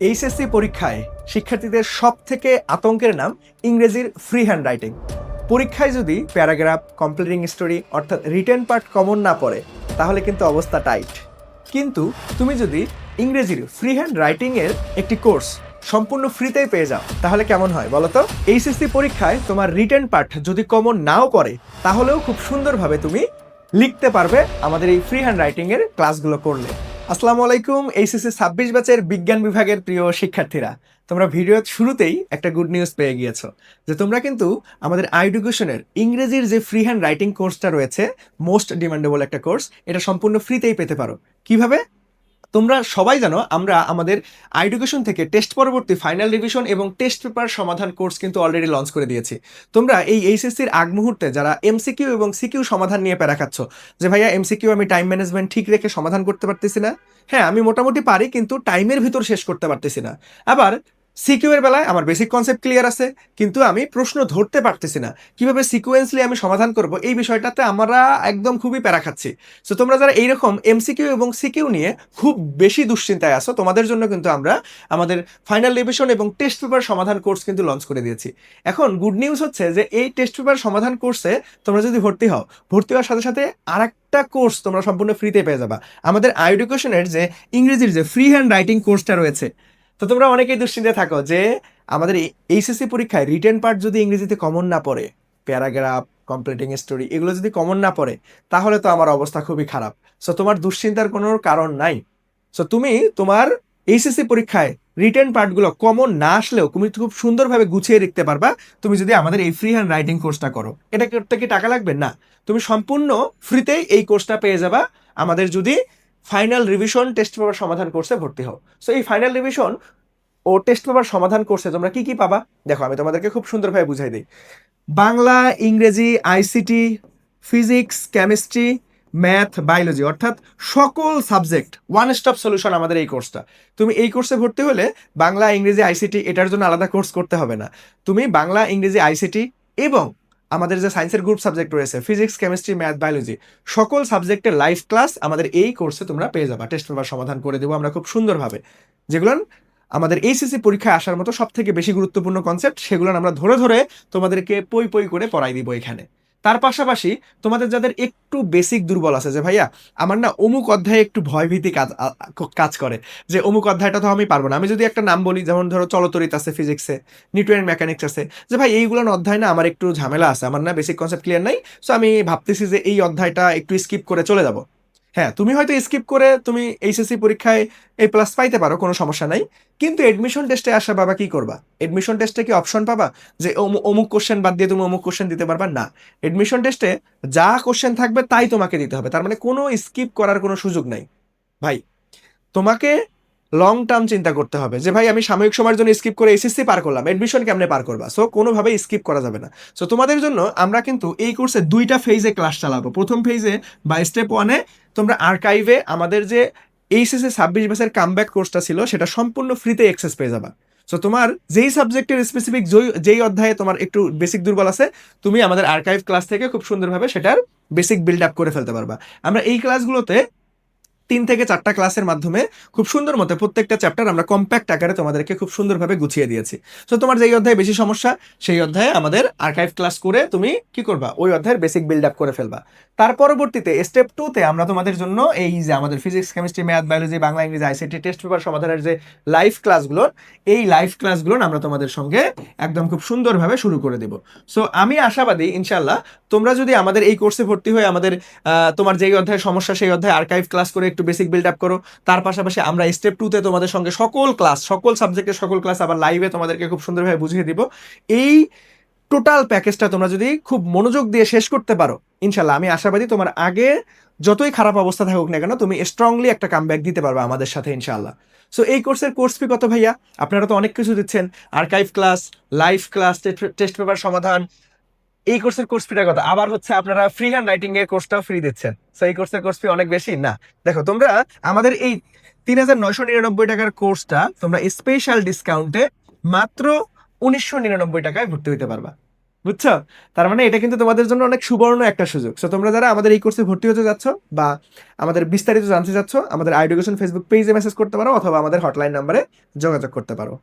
HSC পরীক্ষায় শিক্ষার্থীদের সবথেকে আতঙ্কের নাম ইংরেজির ফ্রি হ্যান্ড রাইটিং। পরীক্ষায় যদি প্যারাগ্রাফ, কমপ্লিটিং স্টোরি অর্থাৎ রিটেন পার্ট কমন না পড়ে তাহলে কিন্তু অবস্থা টাইট। কিন্তু তুমি যদি ইংরেজির ফ্রি হ্যান্ড রাইটিংয়ের একটি কোর্স সম্পূর্ণ ফ্রিতেই পেয়ে যাও তাহলে কেমন হয় বলো তো? এইচএসসি পরীক্ষায় তোমার রিটেন পার্ট যদি কমন নাও পড়ে তাহলেও খুব সুন্দরভাবে তুমি লিখতে পারবে আমাদের এই ফ্রি হ্যান্ড রাইটিংয়ের ক্লাসগুলো করলে। আসসালামু আলাইকুম এইচএসসি 26 ব্যাচের বিজ্ঞান বিভাগের প্রিয় শিক্ষার্থীরা, তোমরা ভিডিওর শুরুতেই একটা গুড নিউজ পেয়ে গিয়েছো যে তোমরা কিন্তু আমাদের আইডুকেশনের ইংরেজির যে ফ্রি হ্যান্ড রাইটিং কোর্সটা রয়েছে, মোস্ট ডিমান্ডেবল একটা কোর্স, এটা সম্পূর্ণ ফ্রিতেই পেতে পারো। কিভাবে? তোমরা সবাই জানো আমরা আমাদের আইডুকেশন থেকে টেস্ট পরবর্তী ফাইনাল রিভিশন এবং টেস্ট পেপার সমাধান কোর্স কিন্তু অলরেডি লঞ্চ করে দিয়েছি। তোমরা এই এইচএসসির আগ মুহূর্তে যারা এমসিকিউ এবং সিকিউ সমাধান নিয়ে প্যারা খাচ্ছ যে ভাইয়া এমসিকিউ আমি টাইম ম্যানেজমেন্ট ঠিক রেখে সমাধান করতে পারতেছি না, হ্যাঁ আমি মোটামুটি পারি কিন্তু টাইমের ভিতর শেষ করতে পারতেছি না। আবার সিকিউ এর বেলায় আমার বেসিক কনসেপ্ট ক্লিয়ার আছে কিন্তু আমি প্রশ্ন ধরতে পারতেছি না, কিভাবে সিকুয়েন্সলি আমি সমাধান করব এই বিষয়টাতে আমরা একদম খুবই প্যারা খাচ্ছি। সো তোমরা যারা এইরকম এমসিকিউ এবং সিকিউ নিয়ে খুব বেশি দুশ্চিন্তায় আসো তোমাদের জন্য কিন্তু আমরা আমাদের ফাইনাল রিভিশন এবং টেস্ট পেপার সমাধান কোর্স কিন্তু লঞ্চ করে দিয়েছি। এখন গুড নিউজ হচ্ছে যে এই টেস্ট পেপার সমাধান কোর্সে তোমরা যদি ভর্তি হও, ভর্তি হওয়ার সাথে সাথে আরেকটা কোর্স তোমরা সম্পূর্ণ ফ্রিতে পেয়ে যাবা, আমাদের আইডুকেশনের যে ইংরেজির যে ফ্রি হ্যান্ড রাইটিং কোর্সটা রয়েছে। তো তোমরা অনেকেই দুশ্চিন্তায় থাকো যে আমাদের এইচএসসি পরীক্ষায় রিটেন পার্ট যদি ইংরেজিতে কমন না পড়ে, প্যারাগ্রাফ, কমপ্লিটিং স্টোরি এগুলো যদি কমন না পড়ে তাহলে তো আমার অবস্থা খুবই খারাপ। সো তোমার দুশ্চিন্তার কোনো কারণ নাই। সো তুমি তোমার এইচএসসি পরীক্ষায় রিটেন পার্টগুলো কমন না আসলেও তুমি খুব সুন্দরভাবে গুছিয়ে লিখতে পারবা তুমি যদি আমাদের এই ফ্রি হ্যান্ড রাইটিং কোর্সটা করো। এটা করতে কি টাকা লাগবে? না, তুমি সম্পূর্ণ ফ্রিতেই এই কোর্সটা পেয়ে যাবা আমাদের যদি ফাইনাল রিভিশন টেস্ট পেপার সমাধান কোর্সে ভর্তি হও। সো এই ফাইনাল রিভিশন ও টেস্ট পেপার সমাধান কোর্সে তোমরা কি কি পাবা দেখো, আমি তোমাদেরকে খুব সুন্দরভাবে বুঝাই দিই। বাংলা, ইংরেজি, ICT, physics, chemistry, math, biology অর্থাৎ সকল সাবজেক্ট ওয়ান স্টপ সলিউশন আমাদের এই কোর্সটা। তুমি এই কোর্সে ভর্তি হলে বাংলা, ইংরেজি, আইসিটি এটার জন্য আলাদা কোর্স করতে হবে না। তুমি বাংলা, ইংরেজি, আইসিটি এবং আমাদের যে সায়েন্সের গ্রুপ সাবজেক্ট রয়েছে ফিজিক্স, কেমিস্ট্রি, ম্যাথ, বায়োলজি সকল সাবজেক্টের লাইভ ক্লাস আমাদের এই কোর্সে তোমরা পেয়ে যাবা। টেস্ট পেপার সমাধান করে দেবো আমরা খুব সুন্দরভাবে, যেগুলো আমাদের এইচএসসি পরীক্ষায় আসার মতো সব থেকে বেশি গুরুত্বপূর্ণ কনসেপ্ট, সেগুলো আমরা ধরে ধরে তোমাদেরকে পই পই করে পড়াই দিব এখানে। তার পাশাপাশি তোমাদের যাদের একটু বেসিক দুর্বল আছে যে ভাইয়া আমার না অমুক অধ্যায়ে একটু ভয়ভীতি কাজ করে, যে অমুক অধ্যায়টা তো আমি পারবো না, আমি যদি একটা নাম বলি যেমন ধরো চলতরিত আছে ফিজিক্সে, নিউটনের মেকানিক্স আছে, যে ভাই এইগুলো অধ্যায় না আমার একটু ঝামেলা আছে, আমার না বেসিক কনসেপ্ট ক্লিয়ার নাই, সো আমি ভাবতেছি যে এই অধ্যায়টা একটু স্কিপ করে চলে যাব। হ্যাঁ, তুমি হয়তো স্কিপ করে তুমি এইচএসসি পরীক্ষায় A+ পাইতে পারো, কোনো সমস্যা নাই। কিন্তু এডমিশন টেস্টে আসা বাবা কি করবা? এডমিশন টেস্টে কি অপশন পাবা যে অমুক কোশ্চেন বাদ দিয়ে তুমি অমুক কোশ্চেন দিতে পারবা? না, এডমিশন টেস্টে যা কোশ্চেন থাকবে তাই তোমাকে দিতে হবে, তার মানে কোনো স্কিপ করার কোনো সুযোগ নাই ভাই। তোমাকে লং টার্ম চিন্তা করতে হবে যে ভাই আমি সাময়িক সময়ের জন্য স্কিপ করে এসএসসি পার করলাম, এডমিশন কেমনে পার করবা? সো কোনোভাবেই স্কিপ করা যাবে না। সো তোমাদের জন্য আমরা কিন্তু এই কোর্সে দুইটা ফেজে ক্লাস চালাবো। প্রথম ফেজে বা স্টেপ 1-এ তোমরা আর্কাইভে আমাদের যে এইচএসসি 26 ব্যাচের কামব্যাক কোর্সটা ছিল সেটা সম্পূর্ণ ফ্রিতে অ্যাক্সেস পেয়ে যাবা। সো তোমার যেই সাবজেক্টের স্পেসিফিক যেই অধ্যায়ে তোমার একটু বেসিক দুর্বল আছে, তুমি আমাদের আর্কাইভ ক্লাস থেকে খুব সুন্দরভাবে সেটার বেসিক বিল্ড আপ করে ফেলতে পারবা। আমরা এই ক্লাসগুলোতে 3 থেকে 4টা ক্লাসের মাধ্যমে খুব সুন্দর মতো প্রত্যেকটা চ্যাপ্টার আমরা কম্প্যাক্ট আকারে তোমাদেরকে খুব সুন্দরভাবে গুছিয়ে দিয়েছি। সো তোমার যেই অধ্যায়ে বেশি সমস্যা সেই অধ্যায়ে আমাদের আর্কাইভ ক্লাস করে তুমি কি করবা, ওই অধ্যায়ের বেসিক বিল্ড আপ করে ফেলবা। তার পরবর্তীতে স্টেপ 2-তে আমরা তোমাদের জন্য এই যে আমাদের physics, chemistry, math, biology, Bangla, ইংরেজি, আইসিটি টেস্ট পেপার সমাধানের যে লাইভ ক্লাসগুলো, এই লাইভ ক্লাসগুলো আমরা তোমাদের সঙ্গে একদম খুব সুন্দরভাবে শুরু করে দেব। সো আমি আশাবাদী ইনশাল্লাহ তোমরা যদি আমাদের এই কোর্সে ভর্তি হয়ে আমাদের তোমার যেই অধ্যায়ে সমস্যা সেই অধ্যায়ে আর্কাইভ ক্লাস করে একটু বেসিক বিল্ড আপ করো, তার পাশাপাশি আমরা স্টেপ 2-তে তোমাদের সঙ্গে সকল সাবজেক্টের সকল ক্লাস আবার লাইভে তোমাদেরকে খুব সুন্দরভাবে বুঝিয়ে দিব। এই টোটাল প্যাকেজটা তোমরা যদি খুব মনোযোগ দিয়ে শেষ করতে পারো ইনশাল্লাহ আমি আশাবাদী তোমার আগে যতই খারাপ অবস্থা থাকুক না কেন তুমি স্ট্রংলি একটা কামব্যাক দিতে পারবে আমাদের সাথে ইনশাল্লাহ। সো এই কোর্সের কোর্স ফি কত ভাইয়া? আপনারা তো অনেক কিছু দিচ্ছেন, archive class, live class, test paper সমাধান, এই কোর্সের কোর্স ফিটা কথা, আবার হচ্ছে আপনারা ফ্রি হ্যান্ড রাইটিং এর কোর্সটাও ফ্রি দিচ্ছেন। সো এই কোর্সের কোর্স ফি অনেক বেশি না? দেখো তোমরা আমাদের এই 3,999 টাকার কোর্সটা তোমরা স্পেশাল ডিসকাউন্টে মাত্র 1,999 টাকায় ভর্তি হইতে পারবা। বুঝছো? তার মানে এটা কিন্তু তোমাদের জন্য অনেক সুবর্ণ একটা সুযোগ। সো তোমরা যারা আমাদের এই কোর্সে ভর্তি হতে যাচ্ছ বা আমাদের বিস্তারিত জানতে চাচ্ছ, আমাদের আইডুকেশন ফেসবুক পেজে মেসেজ করতে পারো অথবা আমাদের হটলাইন নাম্বারে যোগাযোগ করতে পারো।